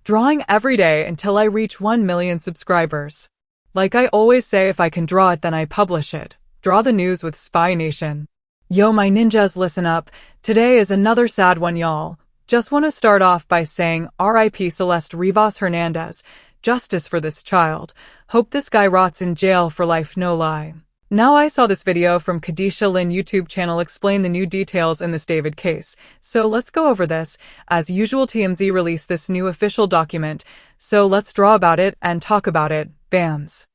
Drawing every day until I reach 1 million subscribers. Like I always say, if I can draw it, then I publish it. Draw the news with Spy Nation. Yo, my ninjas, listen up. Today is another sad one, y'all. Just want to start off by saying R.I.P. Celeste Rivas Hernandez. Justice for this child. Hope this guy rots in jail for life, no lie. Now, I saw this video from Kadisha Lynn YouTube channel explain the new details in this David case. So let's go over this. As usual, TMZ released this new official document. So let's draw about it and talk about it. Bams.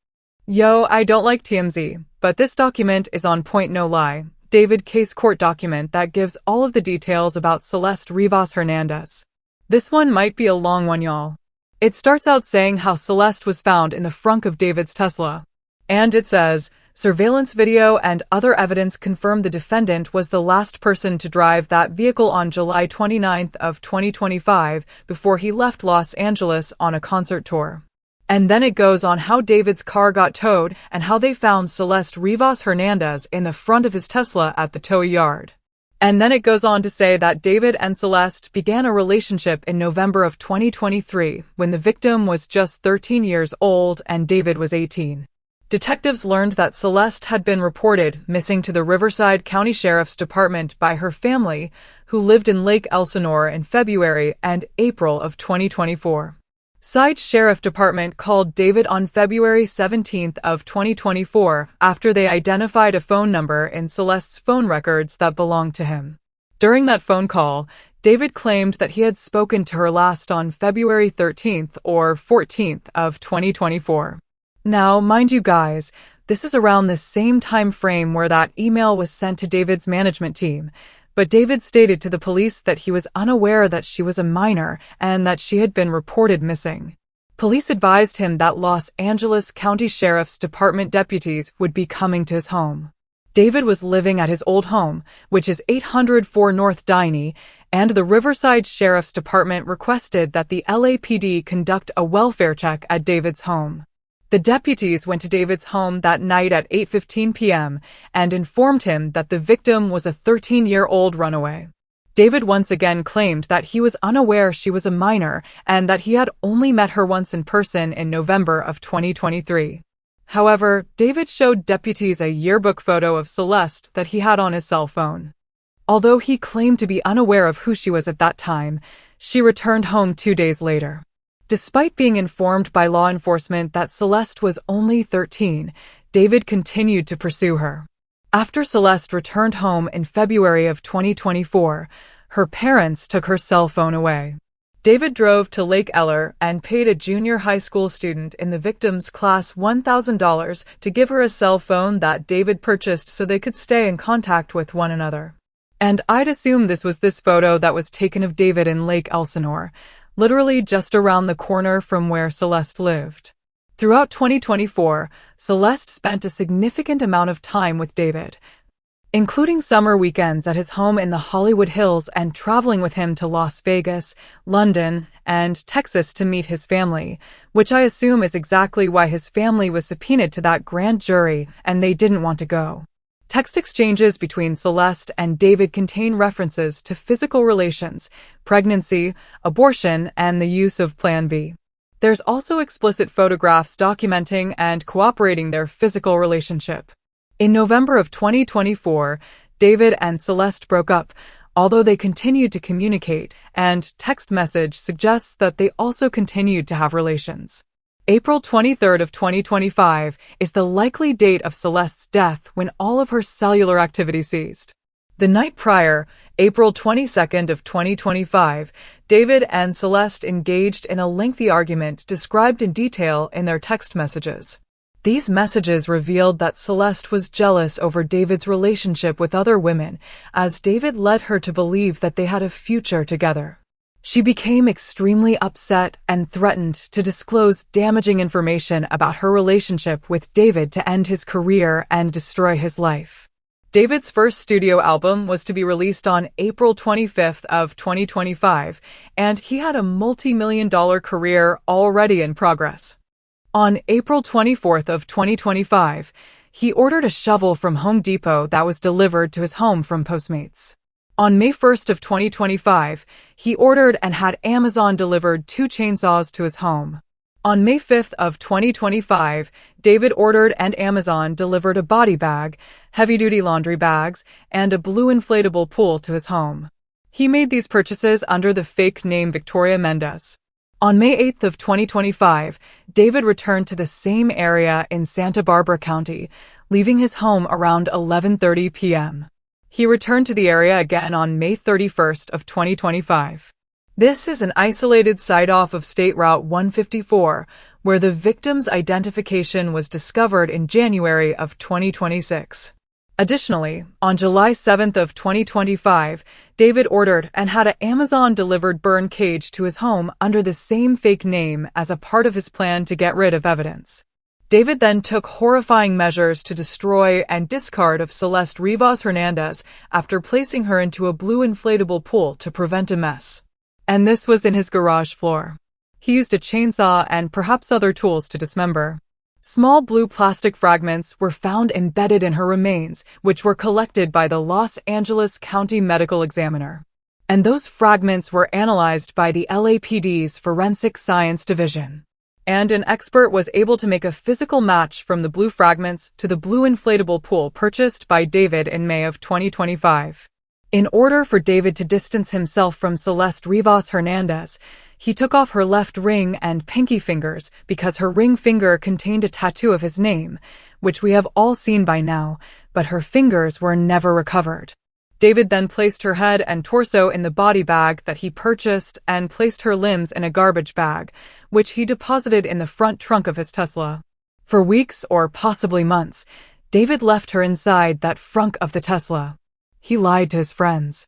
Yo, I don't like TMZ, but this document is on point, no lie. David case court document that gives all of the details about Celeste Rivas Hernandez. This one might be a long one, y'all. It starts out saying how Celeste was found in the frunk of David's Tesla. And it says, surveillance video and other evidence confirm the defendant was the last person to drive that vehicle on July 29th of 2025 before he left Los Angeles on a concert tour. And then it goes on how David's car got towed and how they found Celeste Rivas Hernandez in the front of his Tesla at the tow yard. And then it goes on to say that David and Celeste began a relationship in November of 2023 when the victim was just 13 years old and David was 18. Detectives learned that Celeste had been reported missing to the Riverside County Sheriff's Department by her family, who lived in Lake Elsinore, in February and April of 2024. Side Sheriff Department called David on February 17th of 2024 after they identified a phone number in Celeste's phone records that belonged to him. During that phone call, David claimed that he had spoken to her last on February 13th or 14th of 2024. Now, mind you guys, this is around the same time frame where that email was sent to David's management team, but David stated to the police that he was unaware that she was a minor and that she had been reported missing. Police advised him that Los Angeles County Sheriff's Department deputies would be coming to his home. David was living at his old home, which is 804 North Diney, and the Riverside Sheriff's Department requested that the LAPD conduct a welfare check at David's home. The deputies went to David's home that night at 8:15 p.m. and informed him that the victim was a 13-year-old runaway. David once again claimed that he was unaware she was a minor and that he had only met her once in person in November of 2023. However, David showed deputies a yearbook photo of Celeste that he had on his cell phone. Although he claimed to be unaware of who she was at that time, she returned home 2 days later. Despite being informed by law enforcement that Celeste was only 13, David continued to pursue her. After Celeste returned home in February of 2024, her parents took her cell phone away. David drove to Lake Eller and paid a junior high school student in the victim's class $1,000 to give her a cell phone that David purchased so they could stay in contact with one another. And I'd assume this was this photo that was taken of David in Lake Elsinore, literally just around the corner from where Celeste lived. Throughout 2024, Celeste spent a significant amount of time with David, including summer weekends at his home in the Hollywood Hills and traveling with him to Las Vegas, London, and Texas to meet his family, which I assume is exactly why his family was subpoenaed to that grand jury and they didn't want to go. Text exchanges between Celeste and David contain references to physical relations, pregnancy, abortion, and the use of Plan B. There's also explicit photographs documenting and cooperating their physical relationship. In November of 2024, David and Celeste broke up, although they continued to communicate, and text message suggests that they also continued to have relations. April 23rd of 2025 is the likely date of Celeste's death when all of her cellular activity ceased. The night prior, April 22nd of 2025, David and Celeste engaged in a lengthy argument described in detail in their text messages. These messages revealed that Celeste was jealous over David's relationship with other women, as David led her to believe that they had a future together. She became extremely upset and threatened to disclose damaging information about her relationship with David to end his career and destroy his life. David's first studio album was to be released on April 25th of 2025, and he had a multi-million-dollar career already in progress. On April 24th of 2025, he ordered a shovel from Home Depot that was delivered to his home from Postmates. On May 1st of 2025, he ordered and had Amazon delivered 2 chainsaws to his home. On May 5th of 2025, David ordered and Amazon delivered a body bag, heavy-duty laundry bags, and a blue inflatable pool to his home. He made these purchases under the fake name Victoria Mendez. On May 8th of 2025, David returned to the same area in Santa Barbara County, leaving his home around 11:30 p.m. He returned to the area again on May 31st of 2025. This is an isolated site off of State Route 154, where the victim's identification was discovered in January of 2026. Additionally, on July 7th of 2025, David ordered and had an Amazon-delivered burn cage to his home under the same fake name as a part of his plan to get rid of evidence. David then took horrifying measures to destroy and discard of Celeste Rivas Hernandez after placing her into a blue inflatable pool to prevent a mess. And this was in his garage floor. He used a chainsaw and perhaps other tools to dismember. Small blue plastic fragments were found embedded in her remains, which were collected by the Los Angeles County Medical Examiner. And those fragments were analyzed by the LAPD's Forensic Science Division. And an expert was able to make a physical match from the blue fragments to the blue inflatable pool purchased by David in May of 2025. In order for David to distance himself from Celeste Rivas Hernandez, he took off her left ring and pinky fingers because her ring finger contained a tattoo of his name, which we have all seen by now, but her fingers were never recovered. David then placed her head and torso in the body bag that he purchased and placed her limbs in a garbage bag, which he deposited in the front trunk of his Tesla. For weeks or possibly months, David left her inside that frunk of the Tesla. He lied to his friends.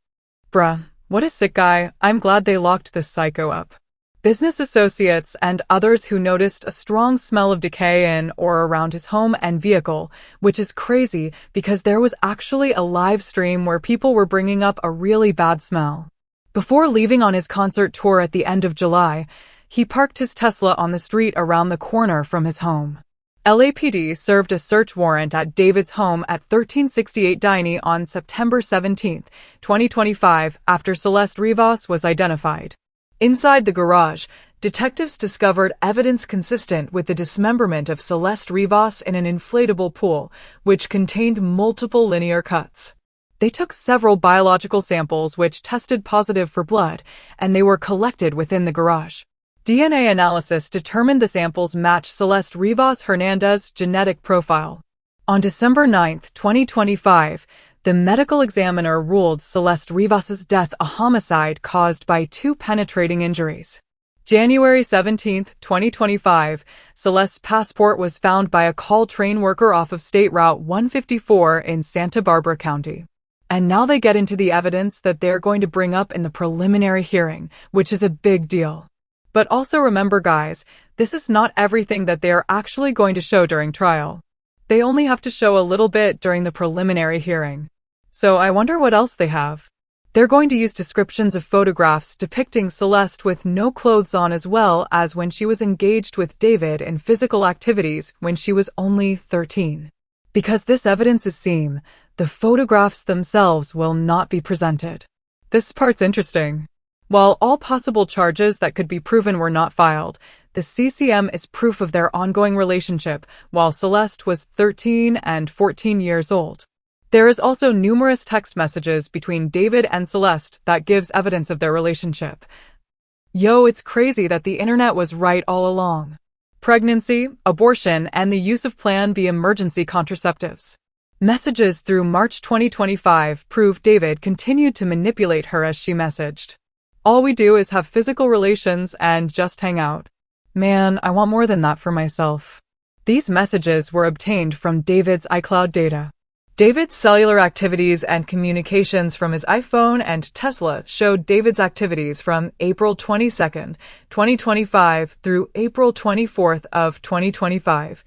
Bruh, what a sick guy. I'm glad they locked this psycho up. Business associates and others who noticed a strong smell of decay in or around his home and vehicle, which is crazy because there was actually a live stream where people were bringing up a really bad smell. Before leaving on his concert tour at the end of July, he parked his Tesla on the street around the corner from his home. LAPD served a search warrant at David's home at 1368 Diney on September 17, 2025, after Celeste Rivas was identified. Inside the garage, detectives discovered evidence consistent with the dismemberment of Celeste Rivas in an inflatable pool, which contained multiple linear cuts. They took several biological samples which tested positive for blood, and they were collected within the garage. DNA analysis determined the samples matched Celeste Rivas Hernandez's genetic profile. On December 9, 2025, the medical examiner ruled Celeste Rivas's death a homicide caused by 2 penetrating injuries. January 17, 2025, Celeste's passport was found by a call train worker off of State Route 154 in Santa Barbara County. And now they get into the evidence that they're going to bring up in the preliminary hearing, which is a big deal. But also remember, guys, this is not everything that they are actually going to show during trial. They only have to show a little bit during the preliminary hearing. So I wonder what else they have. They're going to use descriptions of photographs depicting Celeste with no clothes on, as well as when she was engaged with David in physical activities when she was only 13. Because this evidence is seen, the photographs themselves will not be presented. This part's interesting. While all possible charges that could be proven were not filed, the CCM is proof of their ongoing relationship while Celeste was 13 and 14 years old. There is also numerous text messages between David and Celeste that gives evidence of their relationship. Yo, it's crazy that the internet was right all along. Pregnancy, abortion, and the use of Plan B emergency contraceptives. Messages through March 2025 prove David continued to manipulate her as she messaged. All we do is have physical relations and just hang out. Man, I want more than that for myself. These messages were obtained from David's iCloud data. David's cellular activities and communications from his iPhone and Tesla showed David's activities from April 22, 2025 through April 24 of 2025,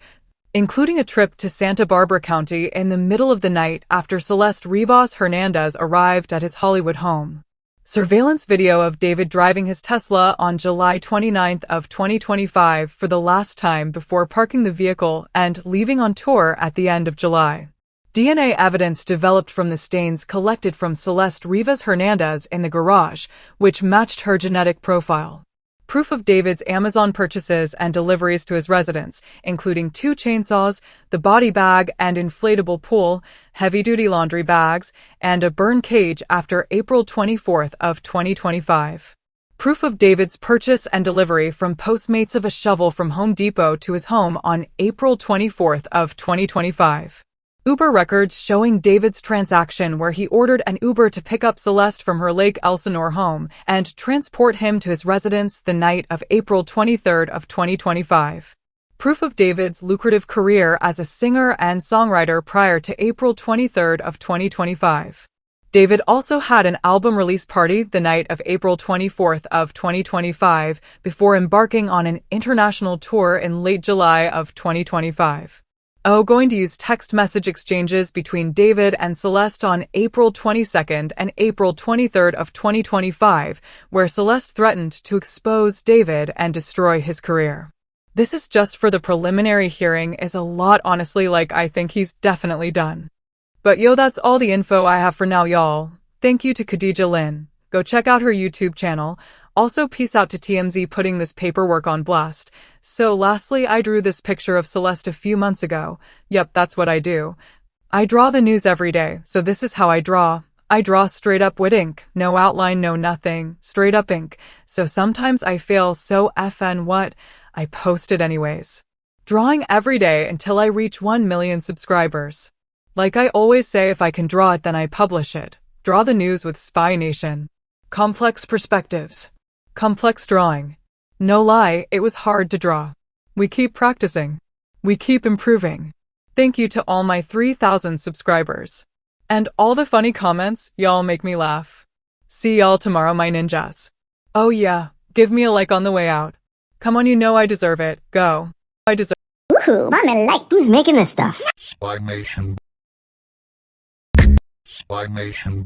including a trip to Santa Barbara County in the middle of the night after Celeste Rivas Hernandez arrived at his Hollywood home. Surveillance video of David driving his Tesla on July 29 of 2025 for the last time before parking the vehicle and leaving on tour at the end of July. DNA evidence developed from the stains collected from Celeste Rivas Hernandez in the garage, which matched her genetic profile. Proof of David's Amazon purchases and deliveries to his residence, including 2 chainsaws, the body bag and inflatable pool, heavy-duty laundry bags, and a burn cage after April 24th of 2025. Proof of David's purchase and delivery from Postmates of a shovel from Home Depot to his home on April 24th of 2025. Uber records showing David's transaction where he ordered an Uber to pick up Celeste from her Lake Elsinore home and transport him to his residence the night of April 23rd of 2025. Proof of David's lucrative career as a singer and songwriter prior to April 23rd of 2025. David also had an album release party the night of April 24th of 2025 before embarking on an international tour in late July of 2025. Going to use text message exchanges between David and Celeste on April 22nd and April 23rd of 2025, where Celeste threatened to expose David and destroy his career. This is just for the preliminary hearing is a lot, honestly. I think he's definitely done. But that's all the info I have for now, y'all. Thank you to Khadija Lynn. Go check out her YouTube channel. Also, peace out to TMZ putting this paperwork on blast. So lastly, I drew this picture of Celeste a few months ago. Yep, that's what I do. I draw the news every day, so this is how I draw. I draw straight up with ink. No outline, no nothing. Straight up ink. So sometimes I fail, so FN what? I post it anyways. Drawing every day until I reach 1 million subscribers. Like I always say, if I can draw it, then I publish it. Draw the news with Spy Nation. Complex perspectives. Complex drawing. No lie, it was hard to draw. We keep practicing. We keep improving. Thank you to all my 3,000 subscribers. And all the funny comments, y'all make me laugh. See y'all tomorrow, my ninjas. Oh yeah, give me a like on the way out. Come on, I deserve it. Go. I deserve it. Woohoo, Mama like. Who's making this stuff? Spy Nation. Spy Nation.